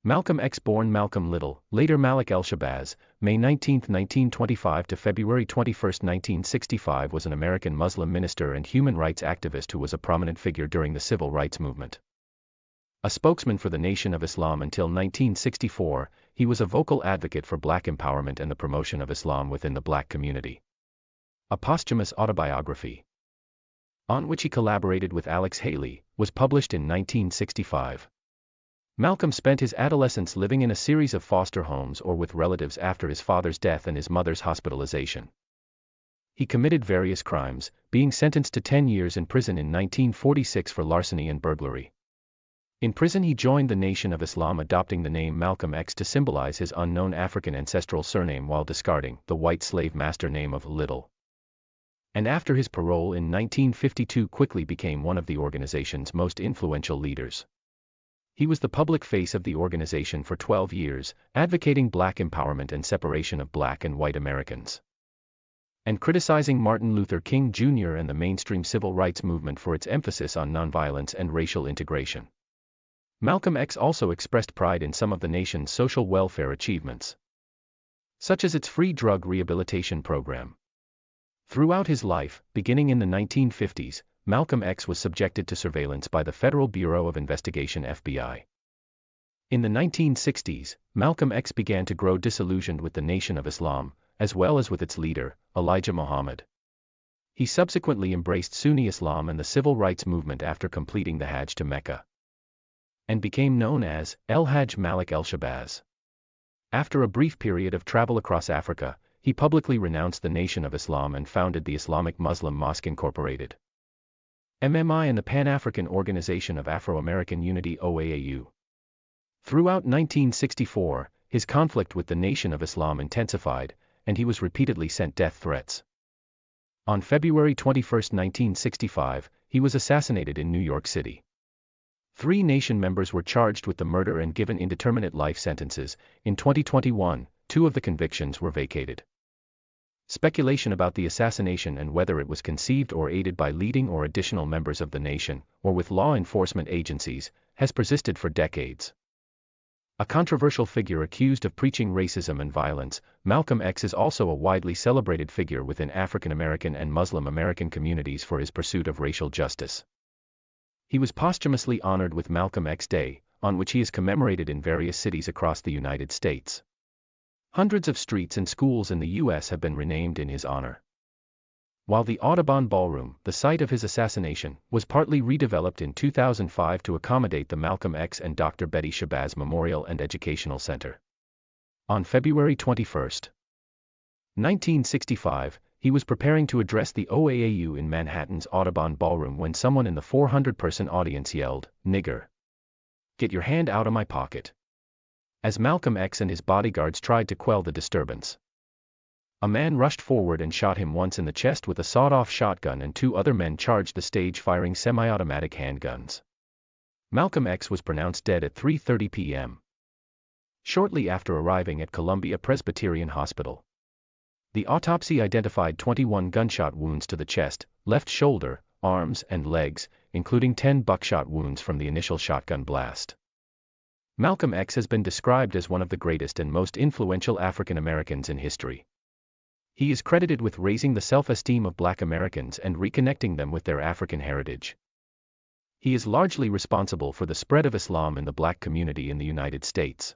Malcolm X, born Malcolm Little, later Malik El-Shabazz, May 19, 1925 to February 21, 1965, was an American Muslim minister and human rights activist who was a prominent figure during the civil rights movement. A spokesman for the Nation of Islam until 1964, he was a vocal advocate for black empowerment and the promotion of Islam within the black community. A posthumous autobiography, on which he collaborated with Alex Haley, was published in 1965. Malcolm spent his adolescence living in a series of foster homes or with relatives after his father's death and his mother's hospitalization. He committed various crimes, being sentenced to 10 years in prison in 1946 for larceny and burglary. In prison he joined the Nation of Islam, adopting the name Malcolm X to symbolize his unknown African ancestral surname while discarding the white slave master name of Little. And after his parole in 1952 quickly became one of the organization's most influential leaders. He was the public face of the organization for 12 years, advocating black empowerment and separation of black and white Americans, and criticizing Martin Luther King Jr. and the mainstream civil rights movement for its emphasis on nonviolence and racial integration. Malcolm X also expressed pride in some of the nation's social welfare achievements, such as its free drug rehabilitation program. Throughout his life, beginning in the 1950s, Malcolm X was subjected to surveillance by the Federal Bureau of Investigation (FBI). In the 1960s, Malcolm X began to grow disillusioned with the Nation of Islam, as well as with its leader, Elijah Muhammad. He subsequently embraced Sunni Islam and the civil rights movement after completing the Hajj to Mecca, and became known as El-Hajj Malik El-Shabazz. After a brief period of travel across Africa, he publicly renounced the Nation of Islam and founded the Islamic Muslim Mosque Incorporated (MMI) and the Pan-African Organization of Afro-American Unity (OAAU). Throughout 1964, his conflict with the Nation of Islam intensified, and he was repeatedly sent death threats. On February 21, 1965, he was assassinated in New York City. 3 Nation members were charged with the murder and given indeterminate life sentences. In 2021, 2 of the convictions were vacated. Speculation about the assassination and whether it was conceived or aided by leading or additional members of the nation, or with law enforcement agencies, has persisted for decades. A controversial figure accused of preaching racism and violence, Malcolm X is also a widely celebrated figure within African American and Muslim American communities for his pursuit of racial justice. He was posthumously honored with Malcolm X Day, on which he is commemorated in various cities across the United States. Hundreds of streets and schools in the U.S. have been renamed in his honor. While the Audubon Ballroom, the site of his assassination, was partly redeveloped in 2005 to accommodate the Malcolm X and Dr. Betty Shabazz Memorial and Educational Center. On February 21, 1965, he was preparing to address the OAAU in Manhattan's Audubon Ballroom when someone in the 400-person audience yelled, "Nigger! Get your hand out of my pocket!" as Malcolm X and his bodyguards tried to quell the disturbance. A man rushed forward and shot him once in the chest with a sawed-off shotgun, and 2 other men charged the stage firing semi-automatic handguns. Malcolm X was pronounced dead at 3:30 p.m. shortly after arriving at Columbia Presbyterian Hospital. The autopsy identified 21 gunshot wounds to the chest, left shoulder, arms, and legs, including 10 buckshot wounds from the initial shotgun blast. Malcolm X has been described as one of the greatest and most influential African Americans in history. He is credited with raising the self-esteem of Black Americans and reconnecting them with their African heritage. He is largely responsible for the spread of Islam in the Black community in the United States.